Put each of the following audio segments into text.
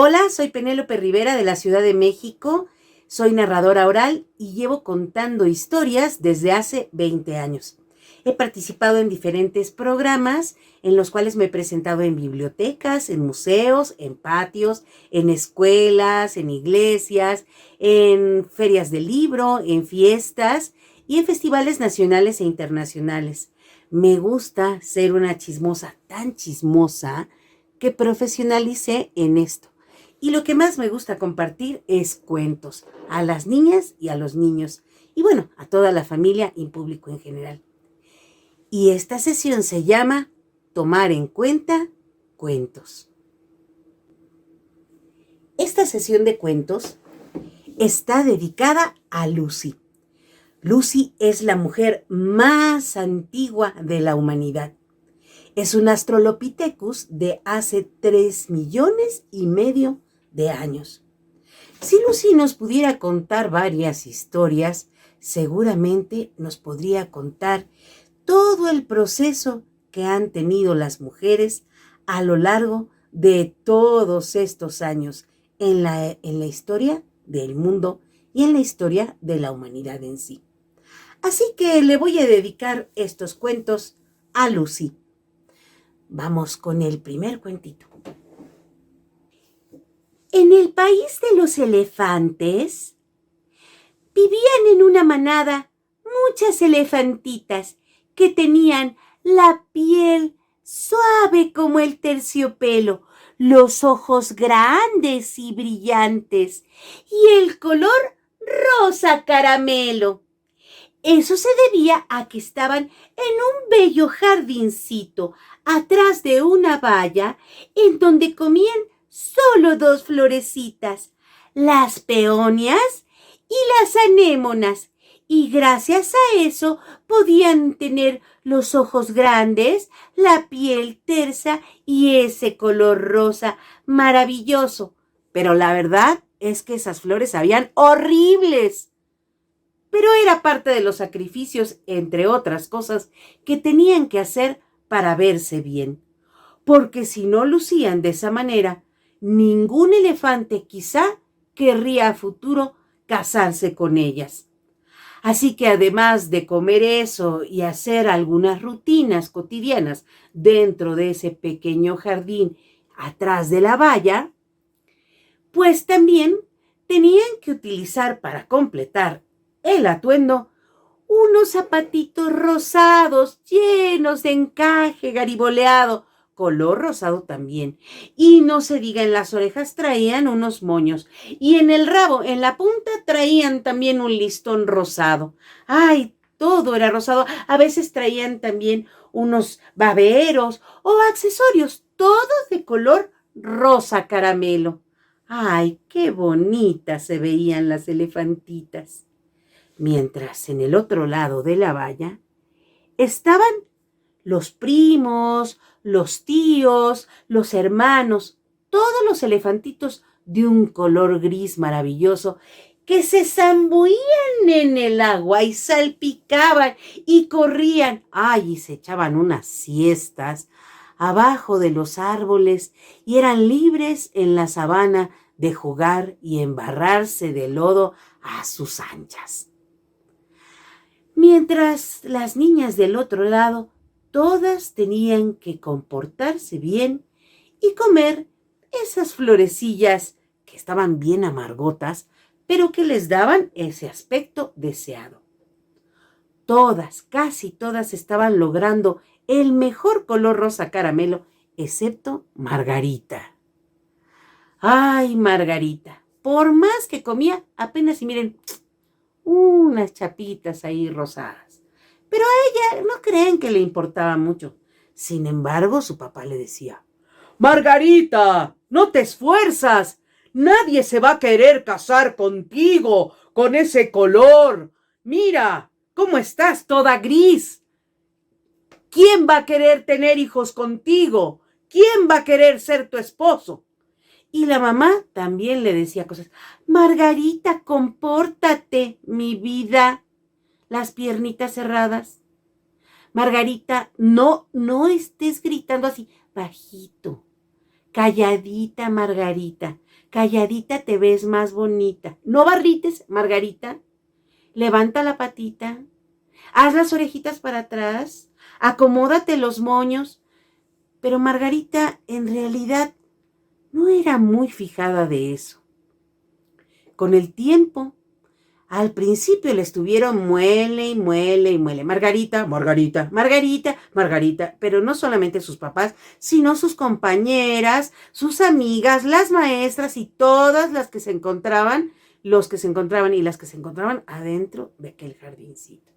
Hola, soy Penélope Rivera de la Ciudad de México. Soy narradora oral y llevo contando historias desde hace 20 años. He participado en diferentes programas en los cuales me he presentado en bibliotecas, en museos, en patios, en escuelas, en iglesias, en ferias de libro, en fiestas y en festivales nacionales e internacionales. Me gusta ser una chismosa, tan chismosa que profesionalicé en esto. Y lo que más me gusta compartir es cuentos a las niñas y a los niños. Y bueno, a toda la familia y público en general. Y esta sesión se llama Tomar en cuenta cuentos. Esta sesión de cuentos está dedicada a Lucy. Lucy es la mujer más antigua de la humanidad. Es un Australopithecus de hace 3,5 millones de años. Si Lucy nos pudiera contar varias historias, seguramente nos podría contar todo el proceso que han tenido las mujeres a lo largo de todos estos años en la historia del mundo y en la historia de la humanidad en sí. Así que le voy a dedicar estos cuentos a Lucy. Vamos con el primer cuentito. En el país de los elefantes vivían en una manada muchas elefantitas que tenían la piel suave como el terciopelo, los ojos grandes y brillantes y el color rosa caramelo. Eso se debía a que estaban en un bello jardincito atrás de una valla en donde comían solo 2 florecitas, las peonias y las anémonas, y gracias a eso podían tener los ojos grandes, la piel tersa y ese color rosa maravilloso. Pero la verdad es que esas flores sabían horribles. Pero era parte de los sacrificios, entre otras cosas, que tenían que hacer para verse bien. Porque si no lucían de esa manera, ningún elefante quizá querría a futuro casarse con ellas. Así que además de comer eso y hacer algunas rutinas cotidianas dentro de ese pequeño jardín atrás de la valla, pues también tenían que utilizar para completar el atuendo unos zapatitos rosados llenos de encaje gariboleado, color rosado también. Y no se diga, en las orejas traían unos moños y en el rabo, en la punta, traían también un listón rosado. ¡Ay! Todo era rosado. A veces traían también unos baberos o accesorios, todos de color rosa caramelo. ¡Ay, qué bonitas se veían las elefantitas! Mientras en el otro lado de la valla estaban los primos, los tíos, los hermanos, todos los elefantitos de un color gris maravilloso que se zambullían en el agua y salpicaban y corrían, ay, y se echaban unas siestas abajo de los árboles y eran libres en la sabana de jugar y embarrarse de lodo a sus anchas. Mientras las niñas del otro lado todas tenían que comportarse bien y comer esas florecillas que estaban bien amargotas, pero que les daban ese aspecto deseado. Todas, casi todas estaban logrando el mejor color rosa caramelo, excepto Margarita. ¡Ay, Margarita! Por más que comía, apenas, y miren, unas chapitas ahí rosadas. Pero a ella no creen que le importaba mucho. Sin embargo, su papá le decía: Margarita, no te esfuerzas. Nadie se va a querer casar contigo con ese color. Mira, cómo estás toda gris. ¿Quién va a querer tener hijos contigo? ¿Quién va a querer ser tu esposo? Y la mamá también le decía cosas. Margarita, compórtate, mi vida. Las piernitas cerradas. Margarita, no estés gritando así, bajito. Calladita, Margarita, calladita te ves más bonita. No barrites, Margarita. Levanta la patita, haz las orejitas para atrás, acomódate los moños. Pero Margarita en realidad no era muy fijada de eso. Con el tiempo, al principio le estuvieron muele y muele y muele. Margarita, Margarita, Margarita, Margarita. Pero no solamente sus papás, sino sus compañeras, sus amigas, las maestras y todas las que se encontraban, los que se encontraban y las que se encontraban adentro de aquel jardincito.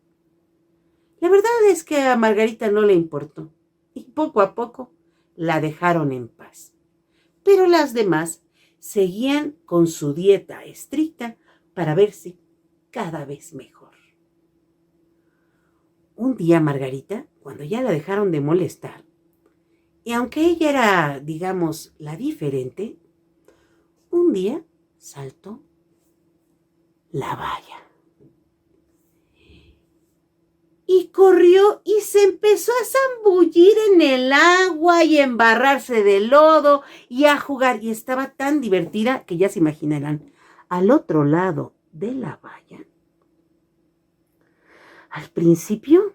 La verdad es que a Margarita no le importó y poco a poco la dejaron en paz. Pero las demás seguían con su dieta estricta para verse cada vez mejor. Un día Margarita, cuando ya la dejaron de molestar, y aunque ella era, digamos, la diferente, un día saltó la valla. Y corrió y se empezó a zambullir en el agua y a embarrarse de lodo y a jugar. Y estaba tan divertida que ya se imaginarán, al otro lado de la valla. Al principio,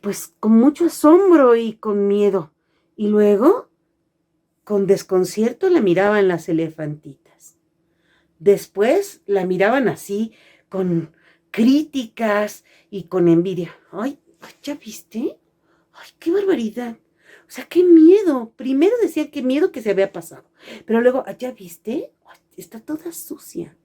pues con mucho asombro y con miedo. Y luego, con desconcierto la miraban las elefantitas. Después la miraban así, con críticas y con envidia. Ay, ¿ya viste? Ay, qué barbaridad. O sea, qué miedo. Primero decían qué miedo que se había pasado. Pero luego, ¿ya viste? Ay, está toda sucia.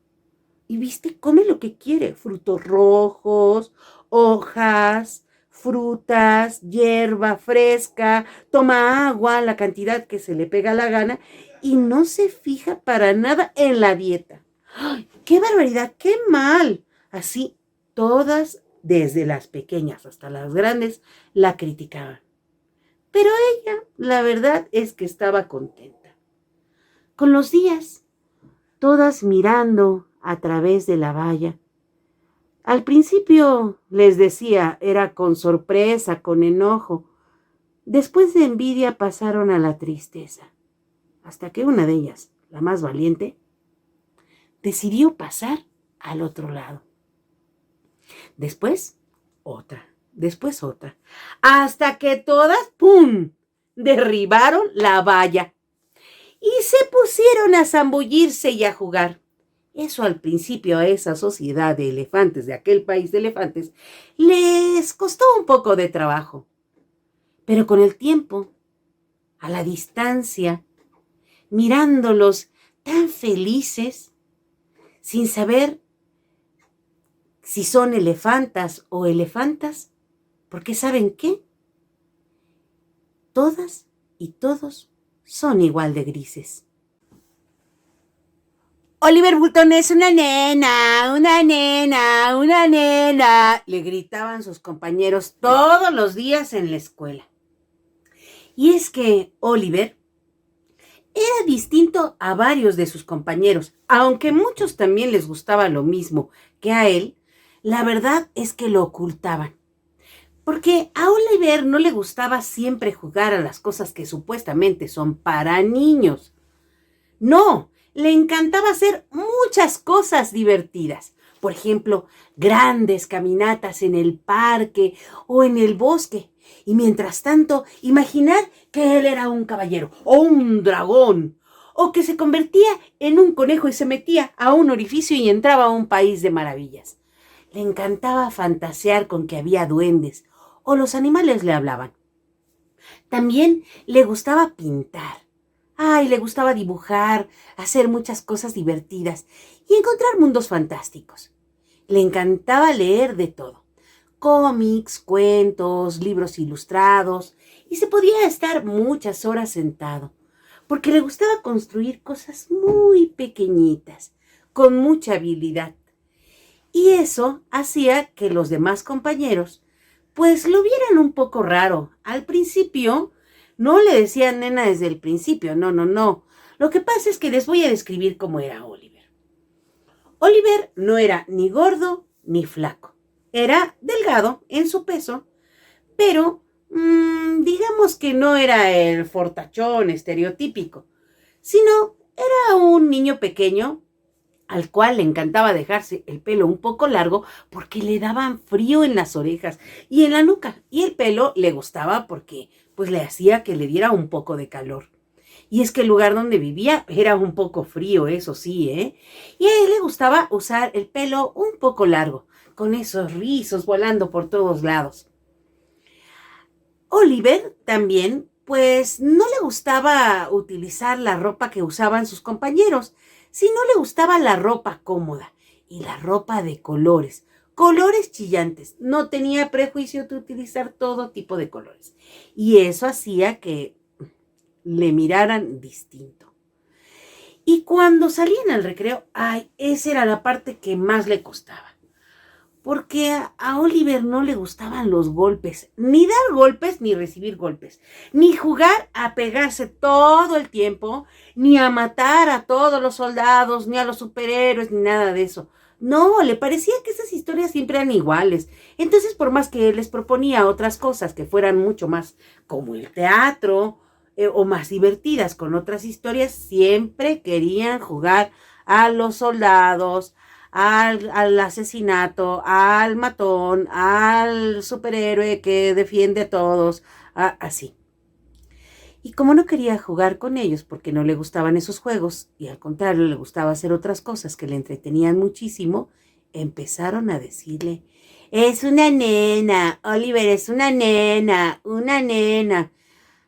Y viste, come lo que quiere. Frutos rojos, hojas, frutas, hierba fresca, toma agua, la cantidad que se le pega la gana y no se fija para nada en la dieta. ¡Ay, qué barbaridad! ¡Qué mal! Así, todas, desde las pequeñas hasta las grandes, la criticaban. Pero ella, la verdad es que estaba contenta. Con los días, todas mirando a través de la valla. Al principio, les decía, era con sorpresa, con enojo. Después de envidia pasaron a la tristeza, hasta que una de ellas, la más valiente, decidió pasar al otro lado. Después otra, hasta que todas, ¡pum!, derribaron la valla y se pusieron a zambullirse y a jugar. Eso al principio a esa sociedad de elefantes, de aquel país de elefantes, les costó un poco de trabajo. Pero con el tiempo, a la distancia, mirándolos tan felices, sin saber si son elefantas o elefantas, porque ¿saben qué? Todas y todos son igual de grises. Oliver Bulton es una nena, una nena, una nena, le gritaban sus compañeros todos los días en la escuela. Y es que Oliver era distinto a varios de sus compañeros, aunque muchos también les gustaba lo mismo que a él, la verdad es que lo ocultaban. Porque a Oliver no le gustaba siempre jugar a las cosas que supuestamente son para niños. No, le encantaba hacer muchas cosas divertidas. Por ejemplo, grandes caminatas en el parque o en el bosque. Y mientras tanto, imaginar que él era un caballero o un dragón. O que se convertía en un conejo y se metía a un orificio y entraba a un país de maravillas. Le encantaba fantasear con que había duendes o los animales le hablaban. También le gustaba pintar. Le gustaba dibujar, hacer muchas cosas divertidas y encontrar mundos fantásticos. Le encantaba leer de todo. Cómics, cuentos, libros ilustrados y se podía estar muchas horas sentado porque le gustaba construir cosas muy pequeñitas, con mucha habilidad. Y eso hacía que los demás compañeros pues lo vieran un poco raro. Al principio no le decían nena desde el principio, no. Lo que pasa es que les voy a describir cómo era Oliver. Oliver no era ni gordo ni flaco. Era delgado en su peso, pero digamos que no era el fortachón estereotípico, sino era un niño pequeño al cual le encantaba dejarse el pelo un poco largo porque le daban frío en las orejas y en la nuca, y el pelo le gustaba porque pues le hacía que le diera un poco de calor. Y es que el lugar donde vivía era un poco frío, eso sí, ¿eh? Y a él le gustaba usar el pelo un poco largo, con esos rizos volando por todos lados. Oliver también, pues no le gustaba utilizar la ropa que usaban sus compañeros, sino le gustaba la ropa cómoda y la ropa de colores, colores chillantes. No tenía prejuicio de utilizar todo tipo de colores. Y eso hacía que le miraran distinto. Y cuando salían al recreo, ay, esa era la parte que más le costaba. Porque a Oliver no le gustaban los golpes, ni dar golpes, ni recibir golpes, ni jugar a pegarse todo el tiempo, ni a matar a todos los soldados, ni a los superhéroes, ni nada de eso. No, le parecía que esas historias siempre eran iguales. Entonces, por más que él les proponía otras cosas que fueran mucho más como el teatro, o más divertidas con otras historias, siempre querían jugar a los soldados, al asesinato, al matón, al superhéroe que defiende a todos, así. Y como no quería jugar con ellos porque no le gustaban esos juegos, y al contrario le gustaba hacer otras cosas que le entretenían muchísimo, empezaron a decirle, es una nena, Oliver, es una nena, una nena.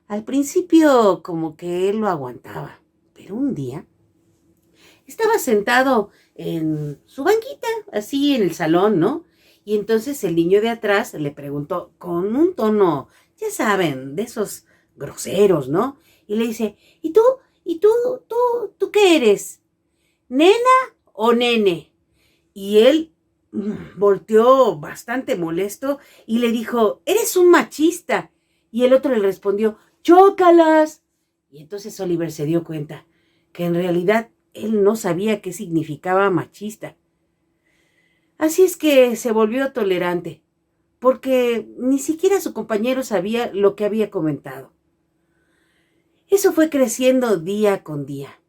Al principio como que él lo aguantaba, pero un día estaba sentado en su banquita, así en el salón, ¿no? Y entonces el niño de atrás le preguntó con un tono, ya saben, de esos groseros, ¿no? Y le dice, ¿y tú? ¿Y tú qué eres? ¿Nena o nene? Y él volteó bastante molesto y le dijo, eres un machista. Y el otro le respondió, chócalas. Y entonces Oliver se dio cuenta que en realidad él no sabía qué significaba machista. Así es que se volvió tolerante, porque ni siquiera su compañero sabía lo que había comentado. Eso fue creciendo día con día,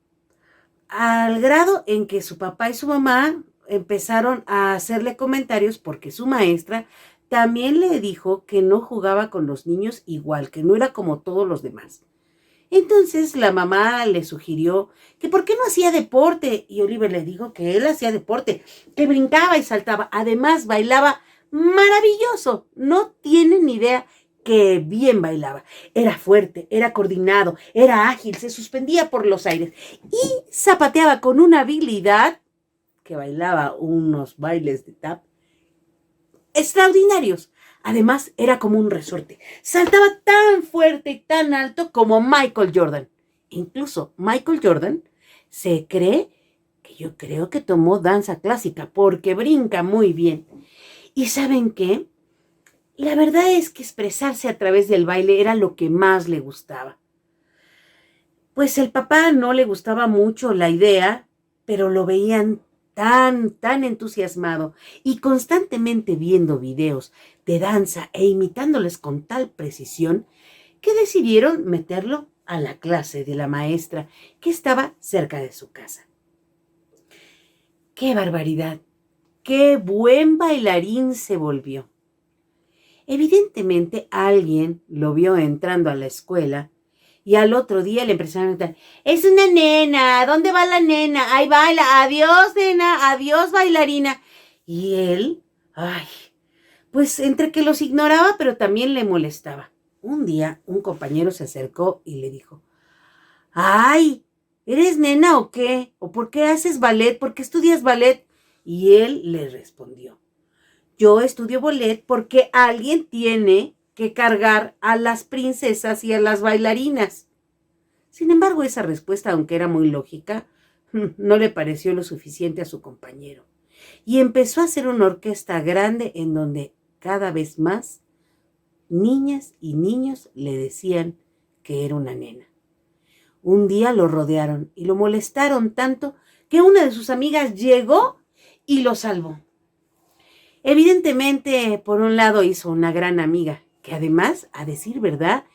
al grado en que su papá y su mamá empezaron a hacerle comentarios porque su maestra también le dijo que no jugaba con los niños igual, que no era como todos los demás. Entonces la mamá le sugirió que por qué no hacía deporte, y Oliver le dijo que él hacía deporte, que brincaba y saltaba, además bailaba maravilloso, no tienen ni idea que bien bailaba, era fuerte, era coordinado, era ágil, se suspendía por los aires y zapateaba con una habilidad que bailaba unos bailes de tap extraordinarios. Además, era como un resorte. Saltaba tan fuerte y tan alto como Michael Jordan. Incluso Michael Jordan se cree que yo creo que tomó danza clásica porque brinca muy bien. ¿Y saben qué? La verdad es que expresarse a través del baile era lo que más le gustaba. Pues el papá no le gustaba mucho la idea, pero lo veían tan entusiasmado y constantemente viendo videos de danza e imitándoles con tal precisión que decidieron meterlo a la clase de la maestra que estaba cerca de su casa. ¡Qué barbaridad! ¡Qué buen bailarín se volvió! Evidentemente alguien lo vio entrando a la escuela y al otro día le empezaron a gritar, es una nena, ¿dónde va la nena? Ahí baila, adiós nena, adiós bailarina. Y él, ay, pues entre que los ignoraba, pero también le molestaba. Un día un compañero se acercó y le dijo, ay, ¿eres nena o qué? ¿O por qué haces ballet? ¿Por qué estudias ballet? Y él le respondió, yo estudio ballet porque alguien tiene que cargar a las princesas y a las bailarinas. Sin embargo, esa respuesta, aunque era muy lógica, no le pareció lo suficiente a su compañero. Y empezó a hacer una orquesta grande en donde cada vez más niñas y niños le decían que era una nena. Un día lo rodearon y lo molestaron tanto que una de sus amigas llegó y lo salvó. Evidentemente, por un lado hizo una gran amiga, que además, a decir verdad,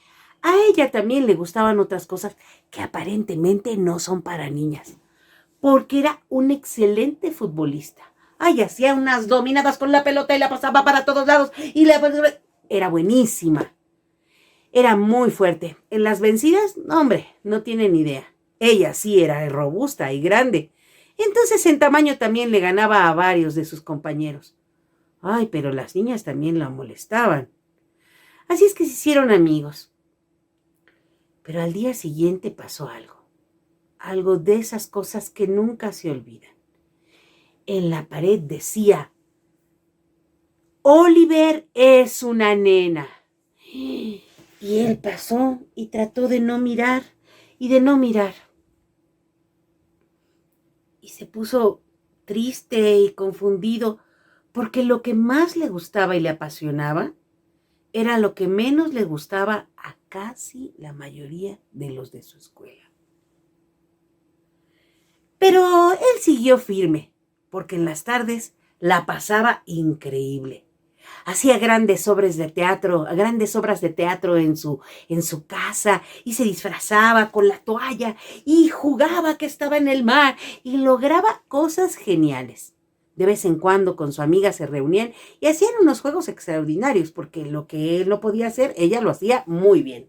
a ella también le gustaban otras cosas que aparentemente no son para niñas, porque era un excelente futbolista. Ay, hacía unas dominadas con la pelota y la pasaba para todos lados y era buenísima. Era muy fuerte. En las vencidas, no, hombre, no tienen idea. Ella sí era robusta y grande. Entonces en tamaño también le ganaba a varios de sus compañeros. Ay, pero las niñas también la molestaban. Así es que se hicieron amigos. Pero al día siguiente pasó algo. Algo de esas cosas que nunca se olvidan. En la pared decía: Oliver es una nena. Y él pasó y trató de no mirar y de no mirar. Y se puso triste y confundido porque lo que más le gustaba y le apasionaba era lo que menos le gustaba a casi la mayoría de los de su escuela. Pero él siguió firme, porque en las tardes la pasaba increíble. Hacía grandes obras de teatro en su casa y se disfrazaba con la toalla y jugaba que estaba en el mar y lograba cosas geniales. De vez en cuando con su amiga se reunían y hacían unos juegos extraordinarios porque lo que él no podía hacer, ella lo hacía muy bien.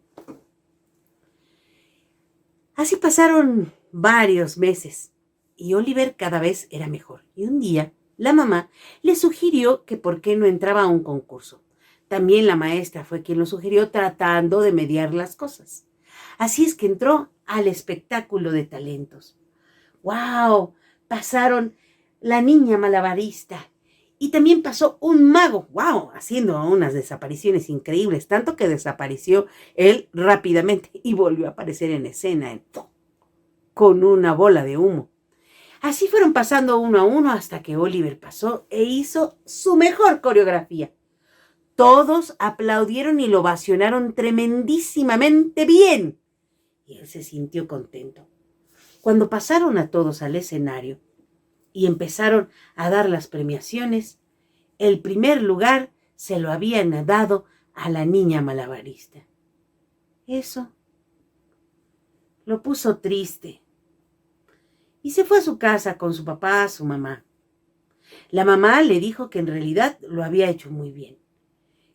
Así pasaron varios meses y Oliver cada vez era mejor. Y un día la mamá le sugirió que por qué no entraba a un concurso. También la maestra fue quien lo sugirió tratando de mediar las cosas. Así es que entró al espectáculo de talentos. ¡Wow! Pasaron la niña malabarista y también pasó un mago, ¡wow! Haciendo unas desapariciones increíbles, tanto que desapareció él rápidamente y volvió a aparecer en escena con una bola de humo. Así fueron pasando uno a uno hasta que Oliver pasó e hizo su mejor coreografía. Todos aplaudieron y lo ovacionaron tremendísimamente bien. Y él se sintió contento. Cuando pasaron a todos al escenario y empezaron a dar las premiaciones, el primer lugar se lo habían dado a la niña malabarista. Eso lo puso triste. Y se fue a su casa con su papá, su mamá. La mamá le dijo que en realidad lo había hecho muy bien,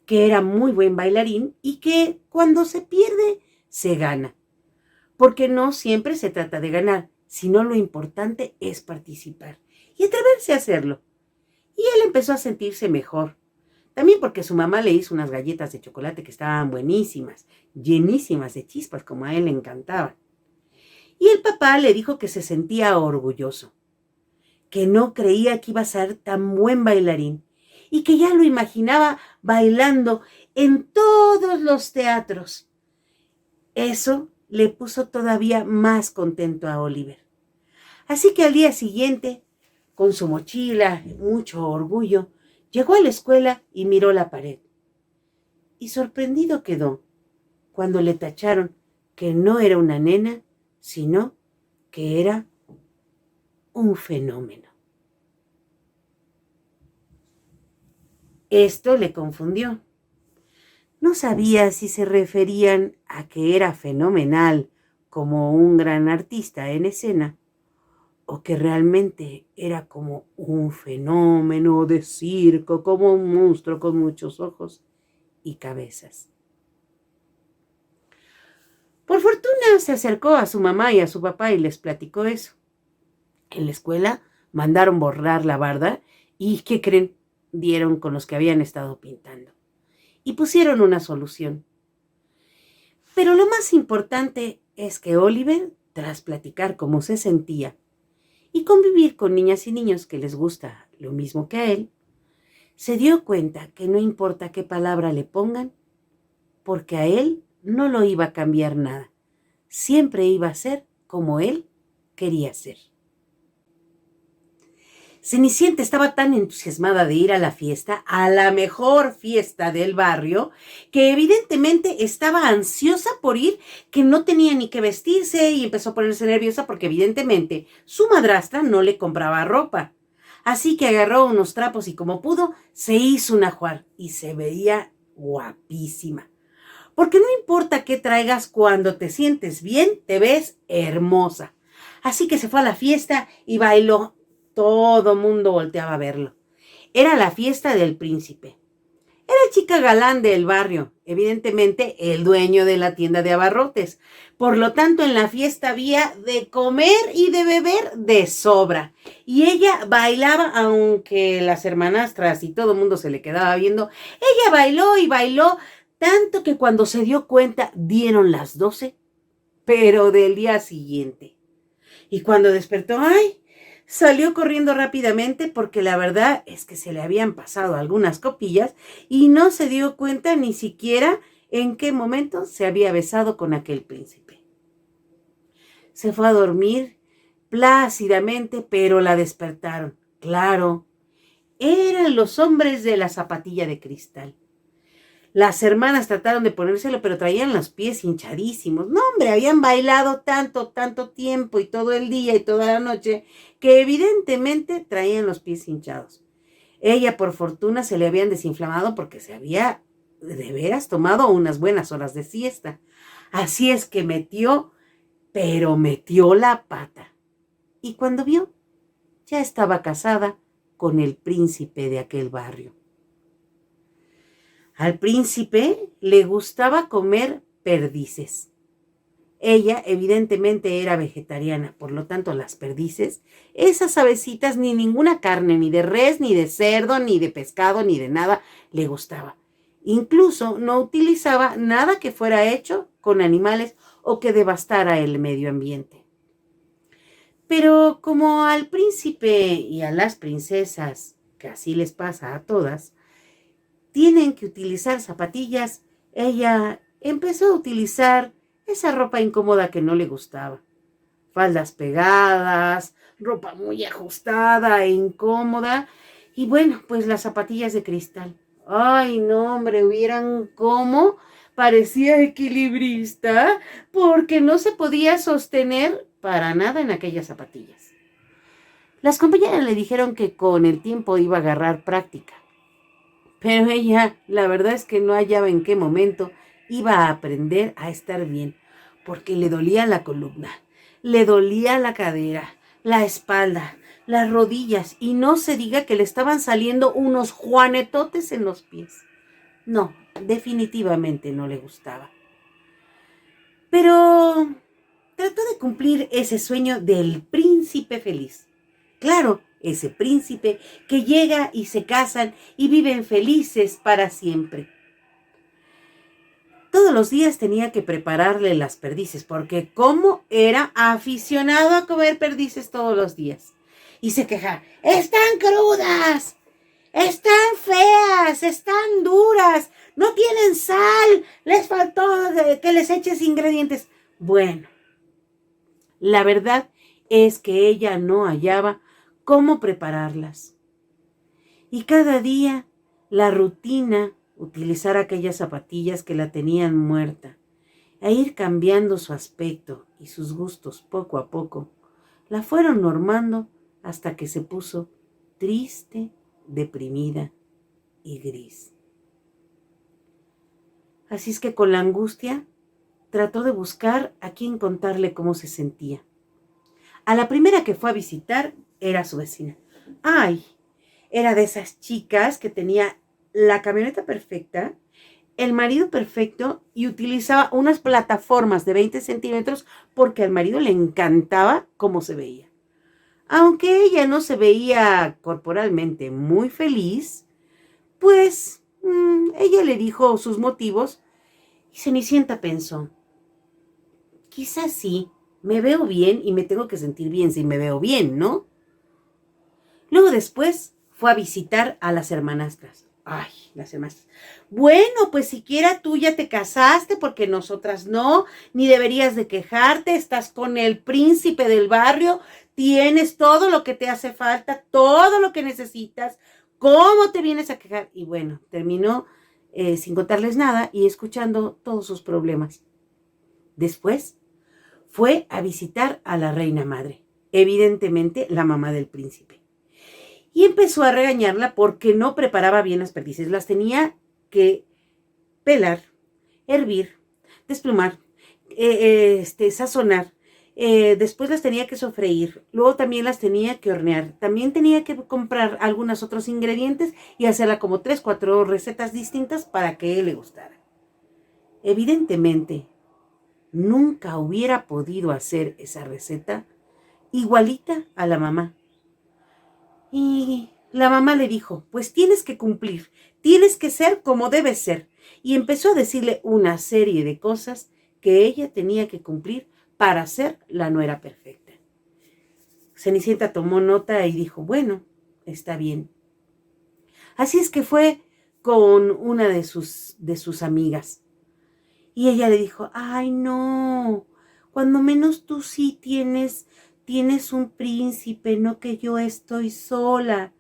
que era muy buen bailarín y que cuando se pierde, se gana. Porque no siempre se trata de ganar, sino lo importante es participar y atreverse a hacerlo. Y él empezó a sentirse mejor. También porque su mamá le hizo unas galletas de chocolate que estaban buenísimas, llenísimas de chispas como a él le encantaban. Y el papá le dijo que se sentía orgulloso, que no creía que iba a ser tan buen bailarín y que ya lo imaginaba bailando en todos los teatros. Eso le puso todavía más contento a Oliver. Así que al día siguiente, con su mochila, mucho orgullo, llegó a la escuela y miró la pared. Y sorprendido quedó cuando le tacharon que no era una nena, sino que era un fenómeno. Esto le confundió. No sabía si se referían a que era fenomenal como un gran artista en escena o que realmente era como un fenómeno de circo, como un monstruo con muchos ojos y cabezas. Por fortuna se acercó a su mamá y a su papá y les platicó eso. En la escuela mandaron borrar la barda y, ¿qué creen? Dieron con los que habían estado pintando. Y pusieron una solución. Pero lo más importante es que Oliver, tras platicar cómo se sentía y convivir con niñas y niños que les gusta lo mismo que a él, se dio cuenta que no importa qué palabra le pongan, porque a él no lo iba a cambiar nada. Siempre iba a ser como él quería ser. Cenicienta estaba tan entusiasmada de ir a la fiesta, a la mejor fiesta del barrio, que evidentemente estaba ansiosa por ir, que no tenía ni que vestirse y empezó a ponerse nerviosa porque evidentemente su madrastra no le compraba ropa. Así que agarró unos trapos y como pudo, se hizo un ajuar y se veía guapísima. Porque no importa qué traigas, cuando te sientes bien, te ves hermosa. Así que se fue a la fiesta y bailó. Todo mundo volteaba a verlo. Era la fiesta del príncipe. Era chica galán del barrio, evidentemente el dueño de la tienda de abarrotes. Por lo tanto, en la fiesta había de comer y de beber de sobra. Y ella bailaba, aunque las hermanastras y todo el mundo se le quedaba viendo. Ella bailó y bailó, tanto que cuando se dio cuenta dieron las 12, pero del día siguiente. Y cuando despertó, ¡ay! Salió corriendo rápidamente porque la verdad es que se le habían pasado algunas copillas y no se dio cuenta ni siquiera en qué momento se había besado con aquel príncipe. Se fue a dormir plácidamente, pero la despertaron. Claro, eran los hombres de la zapatilla de cristal. Las hermanas trataron de ponérselo, pero traían los pies hinchadísimos. No, hombre, habían bailado tanto tiempo y todo el día y toda la noche, que evidentemente traían los pies hinchados. Ella, por fortuna, se le habían desinflamado porque se había de veras tomado unas buenas horas de siesta. Así es que metió la pata. Y cuando vio, ya estaba casada con el príncipe de aquel barrio. Al príncipe le gustaba comer perdices. Ella evidentemente era vegetariana, por lo tanto las perdices, esas avecitas, ni ninguna carne, ni de res, ni de cerdo, ni de pescado, ni de nada, le gustaba. Incluso no utilizaba nada que fuera hecho con animales o que devastara el medio ambiente. Pero como al príncipe y a las princesas, que así les pasa a todas, tienen que utilizar zapatillas, ella empezó a utilizar esa ropa incómoda que no le gustaba. Faldas pegadas, ropa muy ajustada e incómoda, y bueno, pues las zapatillas de cristal. Ay, no, hombre, vieran cómo parecía equilibrista, porque no se podía sostener para nada en aquellas zapatillas. Las compañeras le dijeron que con el tiempo iba a agarrar práctica. Pero ella, la verdad es que no hallaba en qué momento iba a aprender a estar bien, porque le dolía la columna, le dolía la cadera, la espalda, las rodillas, y no se diga que le estaban saliendo unos juanetotes en los pies. No, definitivamente no le gustaba. Pero trató de cumplir ese sueño del príncipe feliz. Claro, ese príncipe que llega y se casan y viven felices para siempre. Todos los días tenía que prepararle las perdices, porque como era aficionado a comer perdices todos los días. Y se quejaba, están crudas, están feas, están duras, no tienen sal, les faltó que les eches ingredientes. Bueno, la verdad es que ella no hallaba cómo prepararlas. Y cada día la rutina, utilizar aquellas zapatillas que la tenían muerta, e ir cambiando su aspecto y sus gustos poco a poco, la fueron normando hasta que se puso triste, deprimida y gris. Así es que con la angustia trató de buscar a quién contarle cómo se sentía. A la primera que fue a visitar era su vecina. ¡Ay! Era de esas chicas que tenía la camioneta perfecta, el marido perfecto y utilizaba unas plataformas de 20 centímetros porque al marido le encantaba cómo se veía. Aunque ella no se veía corporalmente muy feliz, pues ella le dijo sus motivos y Cenicienta pensó, quizás sí, me veo bien y me tengo que sentir bien si me veo bien, ¿no? Luego después fue a visitar a las hermanastras. Ay, las hermanastras. Bueno, pues siquiera tú ya te casaste porque nosotras no, ni deberías de quejarte, estás con el príncipe del barrio, tienes todo lo que te hace falta, todo lo que necesitas, ¿cómo te vienes a quejar? Y bueno, terminó sin contarles nada y escuchando todos sus problemas. Después fue a visitar a la reina madre, evidentemente la mamá del príncipe. Y empezó a regañarla porque no preparaba bien las perdices. Las tenía que pelar, hervir, desplumar, sazonar. Después las tenía que sofreír, luego también las tenía que hornear, también tenía que comprar algunos otros ingredientes y hacerla como 3, 4 recetas distintas para que él le gustara. Evidentemente, nunca hubiera podido hacer esa receta igualita a la mamá. Y la mamá le dijo, pues tienes que cumplir, tienes que ser como debes ser. Y empezó a decirle una serie de cosas que ella tenía que cumplir para ser la nuera perfecta. Cenicienta tomó nota y dijo, bueno, está bien. Así es que fue con una de sus amigas. Y ella le dijo, ay no, cuando menos tú sí tienes un príncipe, no que yo estoy sola.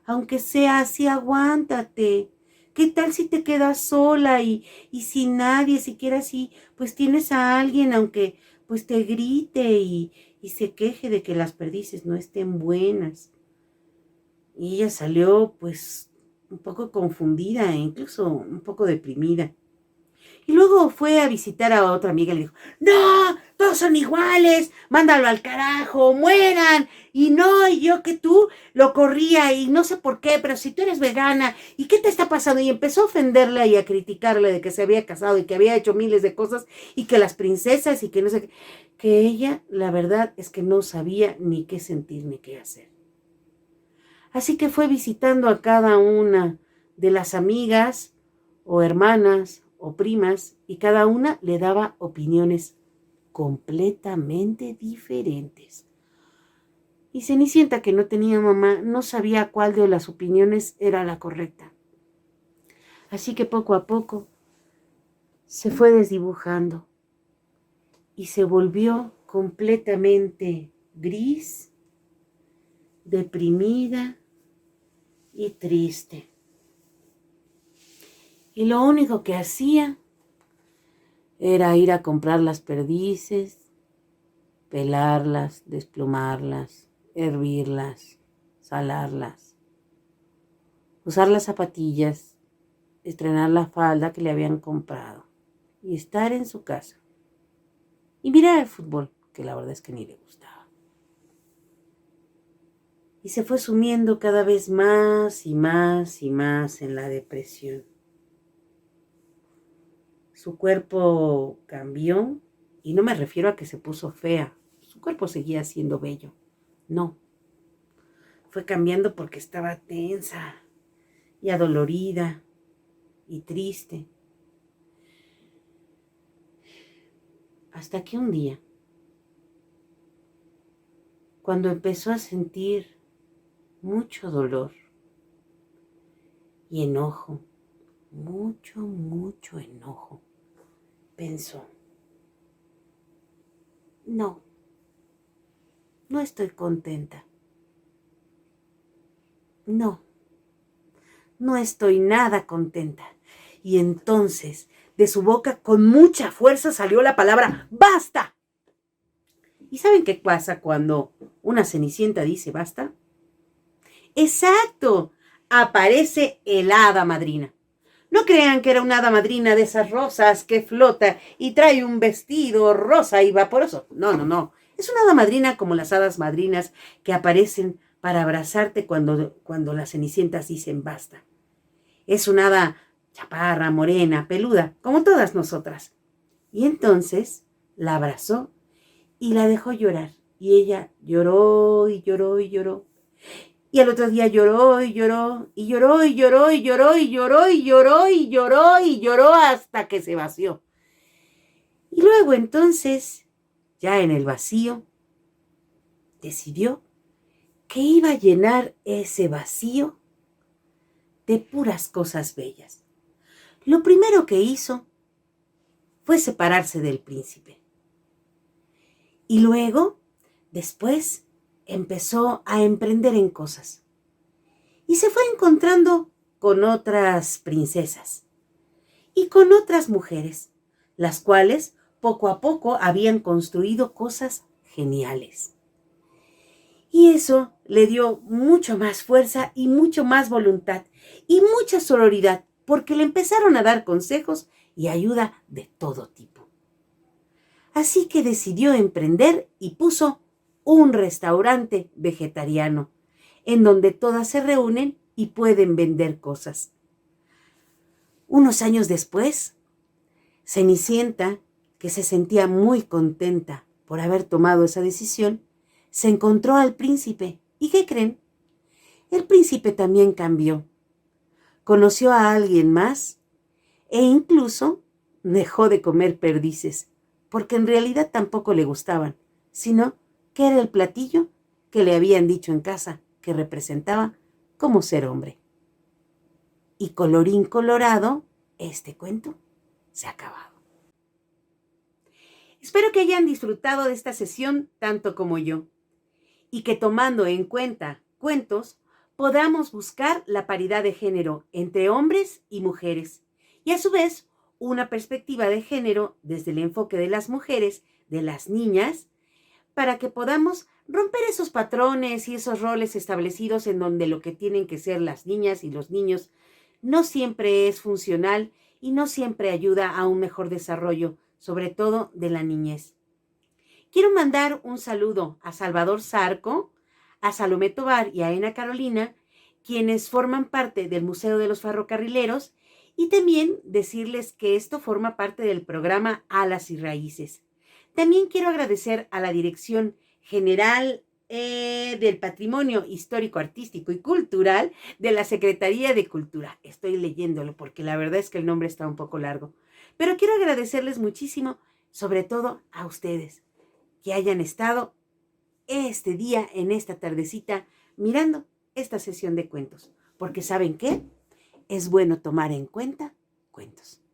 Aunque sea así, aguántate. ¿Qué tal si te quedas sola y sin nadie, siquiera así, pues tienes a alguien, aunque pues te grite y se queje de que las perdices no estén buenas? Y ella salió pues un poco confundida e incluso un poco deprimida. Y luego fue a visitar a otra amiga y le dijo, no, todos son iguales, mándalo al carajo, mueran. Y no, y yo que tú lo corría y no sé por qué, pero si tú eres vegana, ¿y qué te está pasando? Y empezó a ofenderla y a criticarle de que se había casado y que había hecho miles de cosas y que las princesas y que no sé qué. Que ella, la verdad, es que no sabía ni qué sentir ni qué hacer. Así que fue visitando a cada una de las amigas o hermanas o primas y cada una le daba opiniones completamente diferentes. Y Cenicienta, que no tenía mamá, no sabía cuál de las opiniones era la correcta. Así que poco a poco se fue desdibujando y se volvió completamente gris, deprimida y triste. Y lo único que hacía era ir a comprar las perdices, pelarlas, desplumarlas, hervirlas, salarlas, usar las zapatillas, estrenar la falda que le habían comprado y estar en su casa y mirar el fútbol, que la verdad es que ni le gustaba. Y se fue sumiendo cada vez más y más y más en la depresión. Su cuerpo cambió, y no me refiero a que se puso fea, su cuerpo seguía siendo bello, no. Fue cambiando porque estaba tensa y adolorida y triste. Hasta que un día, cuando empezó a sentir mucho dolor y enojo, mucho enojo, pensó, no estoy contenta. No estoy nada contenta. Y entonces, de su boca, con mucha fuerza salió la palabra ¡basta! ¿Y saben qué pasa cuando una Cenicienta dice basta? ¡Exacto! Aparece el hada madrina. No crean que era una hada madrina de esas rosas que flota y trae un vestido rosa y vaporoso. No. Es una hada madrina como las hadas madrinas que aparecen para abrazarte cuando las cenicientas dicen basta. Es una hada chaparra, morena, peluda, como todas nosotras. Y entonces la abrazó y la dejó llorar. Y ella lloró y lloró y lloró. Y al otro día lloró y lloró y lloró y lloró y lloró y lloró y lloró y lloró y lloró hasta que se vació. Y luego entonces, ya en el vacío, decidió que iba a llenar ese vacío de puras cosas bellas. Lo primero que hizo fue separarse del príncipe. Y luego, después, empezó a emprender en cosas. Y se fue encontrando con otras princesas y con otras mujeres, las cuales poco a poco habían construido cosas geniales. Y eso le dio mucho más fuerza y mucho más voluntad y mucha sororidad porque le empezaron a dar consejos y ayuda de todo tipo. Así que decidió emprender y puso un restaurante vegetariano, en donde todas se reúnen y pueden vender cosas. Unos años después, Cenicienta, que se sentía muy contenta por haber tomado esa decisión, se encontró al príncipe. ¿Y qué creen? El príncipe también cambió. Conoció a alguien más e incluso dejó de comer perdices, porque en realidad tampoco le gustaban, sino que era el platillo que le habían dicho en casa que representaba como ser hombre. Y colorín colorado, este cuento se ha acabado. Espero que hayan disfrutado de esta sesión tanto como yo y que tomando en cuenta cuentos podamos buscar la paridad de género entre hombres y mujeres y a su vez una perspectiva de género desde el enfoque de las mujeres, de las niñas, para que podamos romper esos patrones y esos roles establecidos en donde lo que tienen que ser las niñas y los niños no siempre es funcional y no siempre ayuda a un mejor desarrollo, sobre todo de la niñez. Quiero mandar un saludo a Salvador Zarco, a Salomé Tovar y a Ana Carolina, quienes forman parte del Museo de los Ferrocarrileros, y también decirles que esto forma parte del programa Alas y Raíces. También quiero agradecer a la Dirección General del Patrimonio Histórico, Artístico y Cultural de la Secretaría de Cultura. Estoy leyéndolo porque la verdad es que el nombre está un poco largo. Pero quiero agradecerles muchísimo, sobre todo a ustedes, que hayan estado este día, en esta tardecita, mirando esta sesión de cuentos. Porque ¿saben qué? Es bueno tomar en cuenta cuentos.